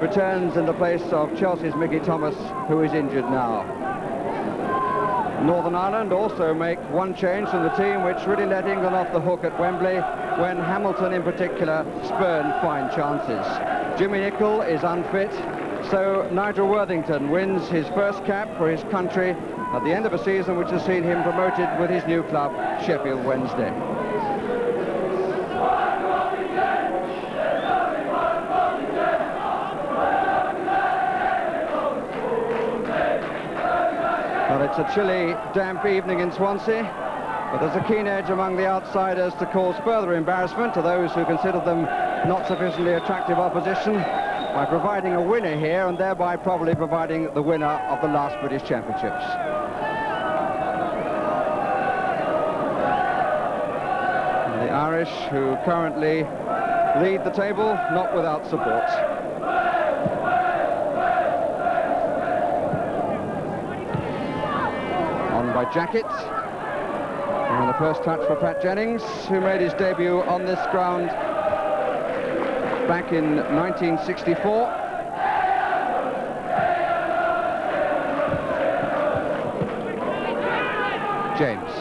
returns in the place of Chelsea's Mickey Thomas, who is injured now. Northern Ireland also make one change from the team, which really let England off the hook at Wembley, when Hamilton in particular spurned fine chances. Jimmy Nicholl is unfit, so Nigel Worthington wins his first cap for his country at the end of a season which has seen him promoted with his new club, Sheffield Wednesday. Well, it's a chilly, damp evening in Swansea, but there's a keen edge among the outsiders to cause further embarrassment to those who consider them not sufficiently attractive opposition by providing a winner here and thereby probably providing the winner of the last British Championships. And the Irish, who currently lead the table, not without support. By Jacket, and the first touch for Pat Jennings, who made his debut on this ground back in 1964. James.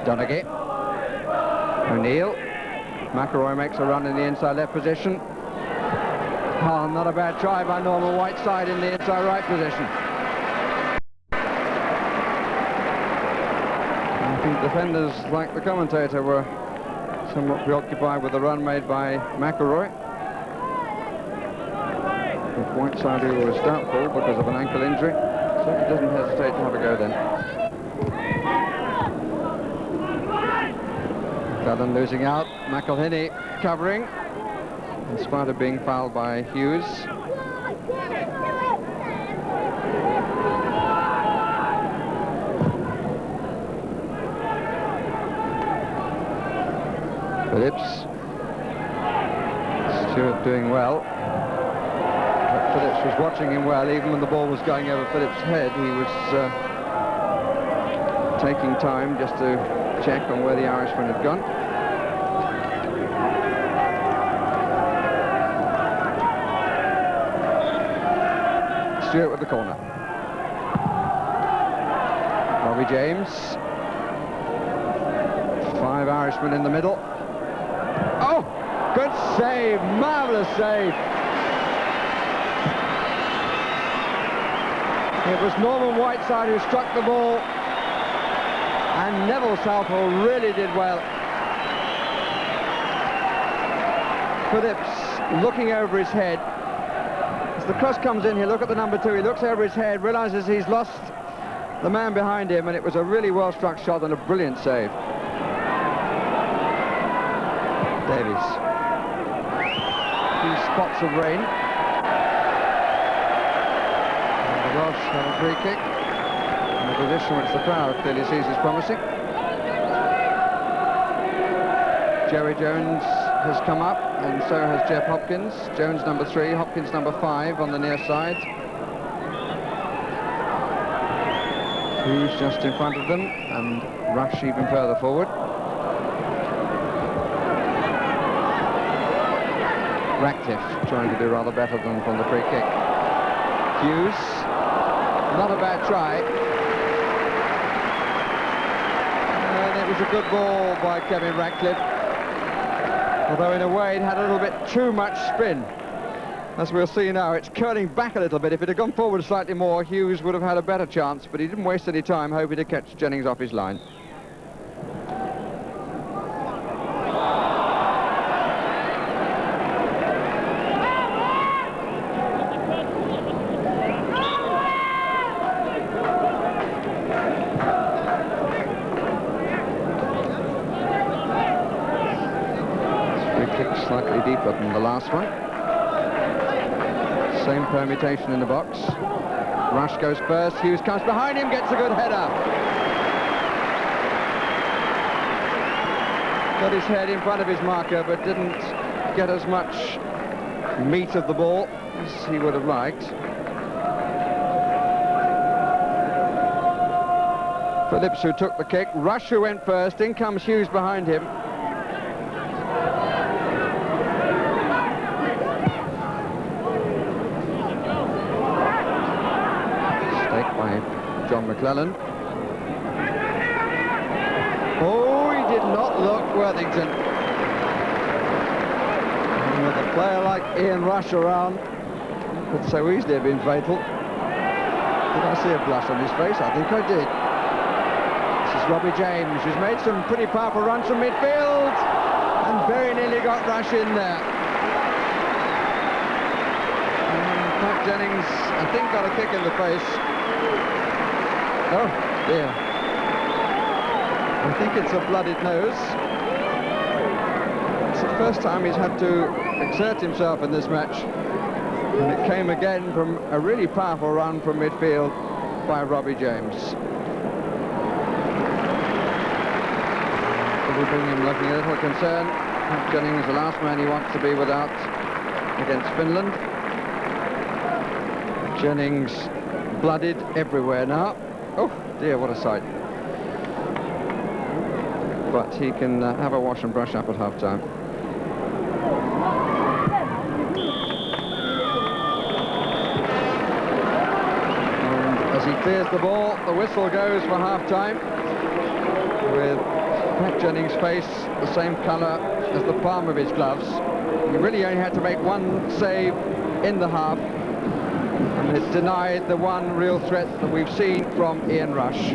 Donaghy. O'Neill. McIlroy makes a run in the inside left position. Oh, not a bad try by Norman Whiteside in the inside right position. I think defenders, like the commentator, were somewhat preoccupied with the run made by McIlroy. If Whiteside, who was doubtful because of an ankle injury, certainly doesn't hesitate to have a go then. Cullen losing out, McElhinney covering, in spite of being fouled by Hughes. Phillips. Stewart doing well. But Phillips was watching him well. Even when the ball was going over Phillips' head, he was taking time just to check on where the Irishman had gone. Stewart with the corner. Robbie James. 5 Irishmen in the middle. Oh, good save, marvellous save. It was Norman Whiteside who struck the ball, and Neville Southall really did well. Phillips looking over his head. As the cross comes in, he'll look at the number 2, he looks over his head, realises he's lost the man behind him, and it was a really well-struck shot and a brilliant save. Davies. 2 spots of rain. And the Welsh have a free kick in a position which the crowd clearly sees as promising. Jerry Jones has come up, and so has Jeff Hopkins. Jones number 3, Hopkins number 5 on the near side. Who's just in front of them, and Rush even further forward. Ratcliffe trying to do rather better than from the free kick. Hughes, not a bad try. And it was a good ball by Kevin Ratcliffe. Although in a way it had a little bit too much spin. As we'll see now, it's curling back a little bit. If it had gone forward slightly more, Hughes would have had a better chance, but he didn't waste any time hoping to catch Jennings off his line. Slightly deeper than the last one. Same permutation in the box. Rush goes first, Hughes comes behind him, gets a good header. Got his head in front of his marker, but didn't get as much meat of the ball as he would have liked. Phillips, who took the kick, Rush, who went first, in comes Hughes behind him. John McClellan. Oh, he did not look Worthington. And with a player like Ian Rush around, it could so easily have been fatal. Did I see a blush on his face? I think I did. This is Robbie James, who's made some pretty powerful runs from midfield and very nearly got Rush in there. And Pat Jennings, I think, got a kick in the face. Oh, dear. I think it's a bloodied nose. It's the first time he's had to exert himself in this match. And it came again from a really powerful run from midfield by Robbie James. Will bring him looking a little concerned. Pat Jennings, the last man he wants to be without against Finland. Jennings blooded everywhere now. Oh dear, what a sight. But he can have a wash and brush up at half-time. As he clears the ball, the whistle goes for half-time, with Pat Jennings' face the same colour as the palm of his gloves. He really only had to make one save in the half, and it denied the one real threat that we've seen from Ian Rush.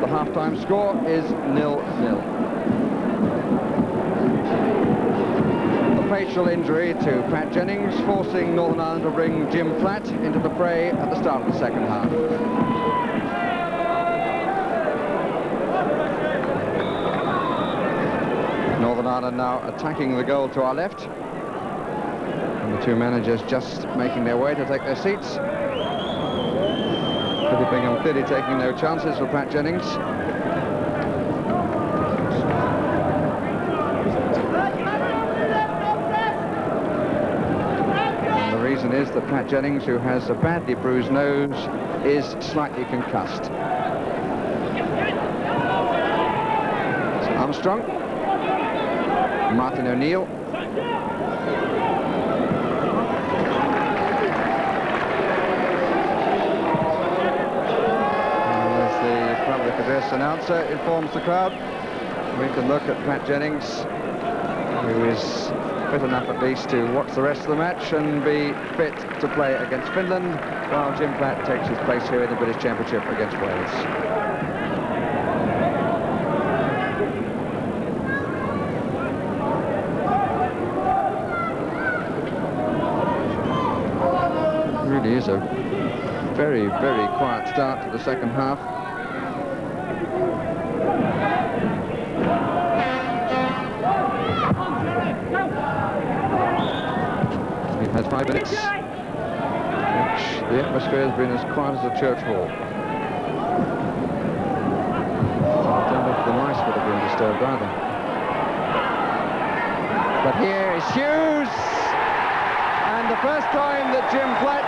The half-time score is 0-0. Facial injury to Pat Jennings, forcing Northern Ireland to bring Jim Platt into the fray at the start of the second half. Northern Ireland now attacking the goal to our left, and the two managers just making their way to take their seats. Billy Bingham clearly taking no chances for Pat Jennings. Is that Pat Jennings, who has a badly bruised nose, is slightly concussed. Armstrong, Martin O'Neill, and as the public address announcer informs the crowd, we can look at Pat Jennings, who is fit enough at least to watch the rest of the match and be fit to play against Finland, while Jim Platt takes his place here in the British Championship against Wales. It really is a very, very quiet start to the second half. Has 5 minutes, which the atmosphere has been as quiet as a church hall. I don't know if the mice would have been disturbed either. But here is Hughes, and the first time that Jim Platt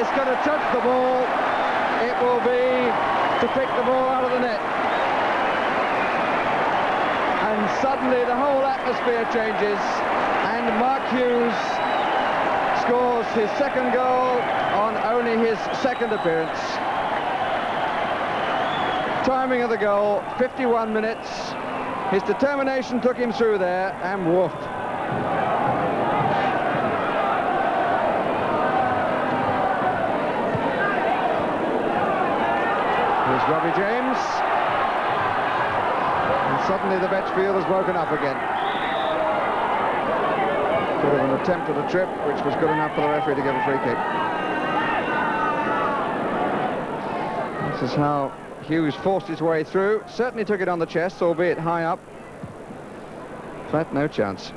is going to touch the ball, it will be to pick the ball out of the net. And suddenly the whole atmosphere changes, and Mark Hughes scores his second goal on only his second appearance. Timing of the goal, 51 minutes. His determination took him through there, and woof. Here's Robbie James. And suddenly the Betchfield has woken up again. Bit of an attempt at a trip, which was good enough for the referee to give a free kick. This is how Hughes forced his way through. Certainly took it on the chest, albeit high up. Platt, no chance.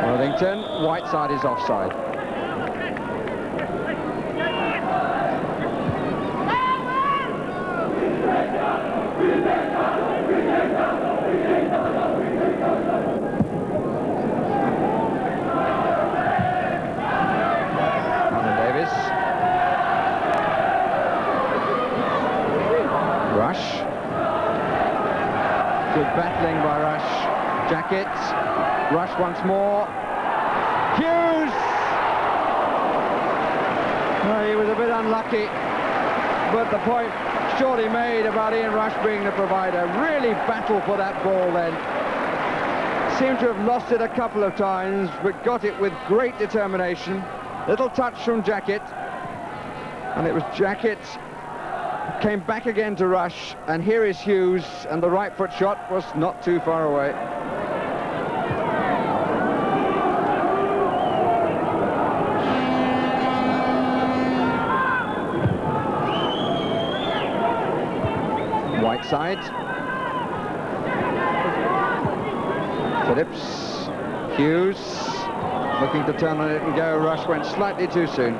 Worthington, Whiteside is offside. Good battling by Rush. Jacket. Rush once more. was a bit unlucky, but the point surely made about Ian Rush being the provider. Really battled for that ball then. Seemed to have lost it a couple of times, but got it with great determination. Little touch from Jacket, and it was Jacket came back again to Rush, and here is Hughes, and the right foot shot was not too far away. White side. Phillips, Hughes, looking to turn on it and go. Rush went slightly too soon.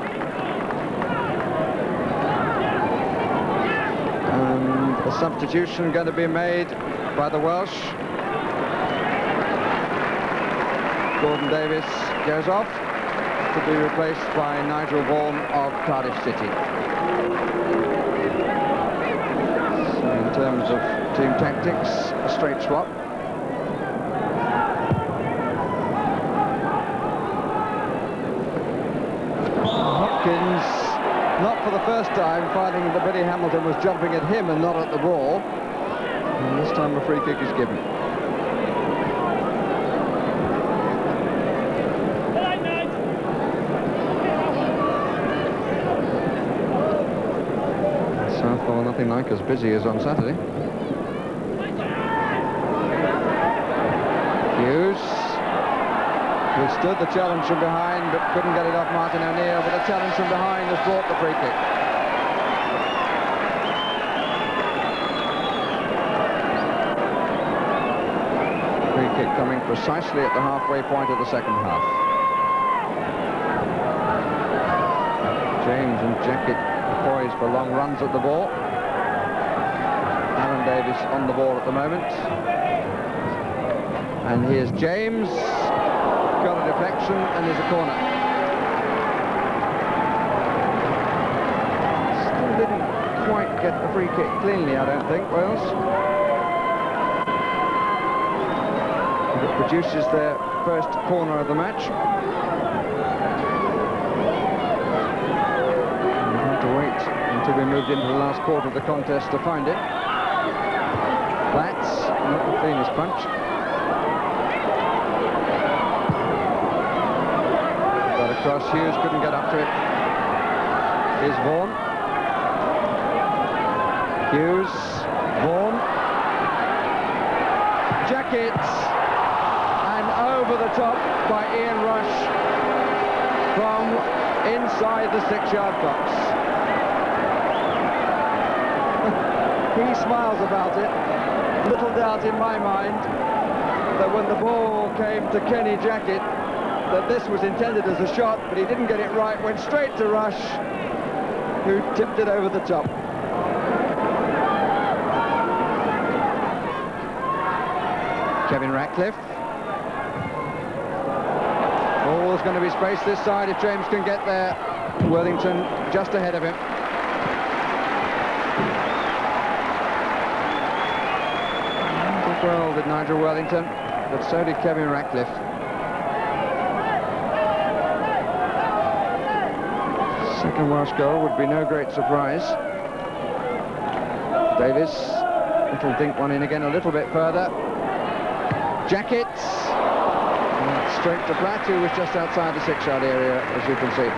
And a substitution going to be made by the Welsh. Gordon Davis goes off to be replaced by Nigel Vaughan of Cardiff City. So in terms of team tactics, a straight swap. Hopkins, not for the first time, finding that Billy Hamilton was jumping at him and not at the ball. And this time a free kick is given. Southall nothing like as busy as on Saturday. Hughes withstood the challenge from behind, but couldn't get it off Martin O'Neill, but the challenge from behind has brought the free kick. Free kick coming precisely at the halfway point of the second half. James and Jacket poised for long runs at the ball. Alan Davis on the ball at the moment. And here's James. Got a deflection and there's a corner. Still didn't quite get the free kick cleanly, I don't think, Wales. It produces their first corner of the match. We'll have to wait until we moved into the last quarter of the contest to find it. That's not the cleanest punch. Across, Hughes couldn't get up to it. Here's Vaughan. Hughes, Vaughan. Jacket, and over the top by Ian Rush from inside the 6-yard box. He smiles about it. Little doubt in my mind that when the ball came to Kenny Jacket, that this was intended as a shot, but he didn't get it right, went straight to Rush, who tipped it over the top. Kevin Ratcliffe. Ball's going to be spaced this side if James can get there. Worthington just ahead of him. Did well did Nigel Worthington, but so did Kevin Ratcliffe. Second Welsh goal would be no great surprise. Davis, little dink one in again a little bit further. Jacket, straight to Platt, who was just outside the 6-yard area, as you can see.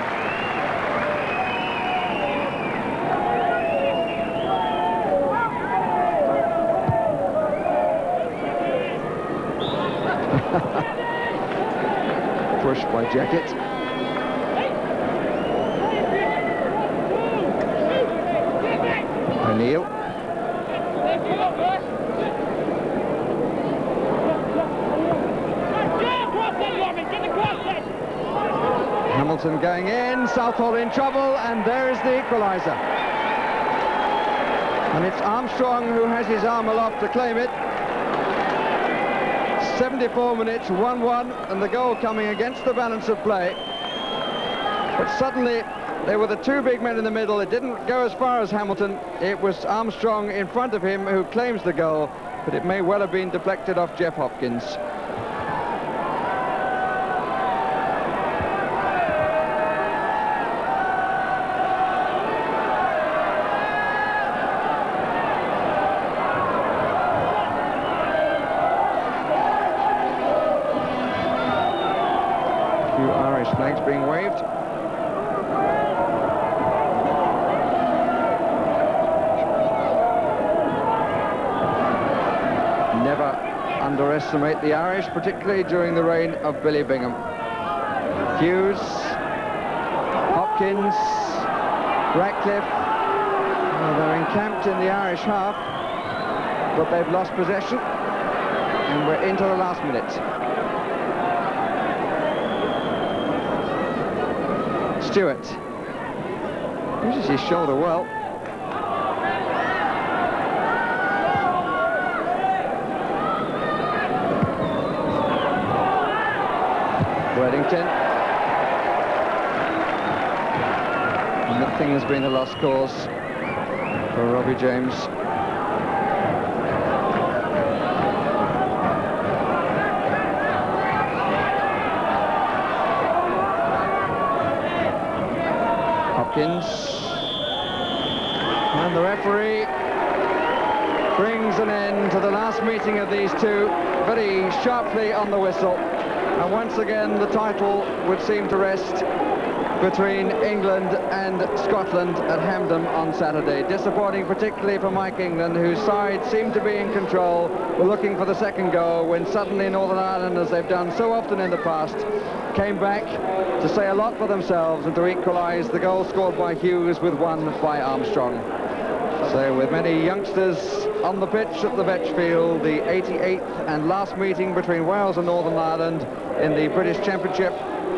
Push by Jacket. O'Neill. Hamilton going in, Southall in trouble, and there is the equaliser. And it's Armstrong who has his arm aloft to claim it. 74 minutes, 1-1, and the goal coming against the balance of play. But suddenly, there were the two big men in the middle. It didn't go as far as Hamilton. It was Armstrong in front of him who claims the goal, but it may well have been deflected off Jeff Hopkins. Flags being waved. Never underestimate the Irish, particularly during the reign of Billy Bingham. Hughes, Hopkins, Ratcliffe. Well, they're encamped in the Irish half, but they've lost possession, and we're into the last minute. Stewart uses his shoulder well. Worthington. Nothing has been a lost cause for Robbie James. Hopkins. And the referee brings an end to the last meeting of these two very sharply on the whistle. And once again, the title would seem to rest between England and Scotland at Hampden on Saturday. Disappointing particularly for Mike England, whose side seemed to be in control, were looking for the second goal, when suddenly Northern Ireland, as they've done so often in the past, came back to say a lot for themselves and to equalise. The goal scored by Hughes with one by Armstrong. So with many youngsters on the pitch at the Vetchfield, the 88th and last meeting between Wales and Northern Ireland in the British Championship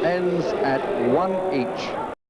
ends at 1 each.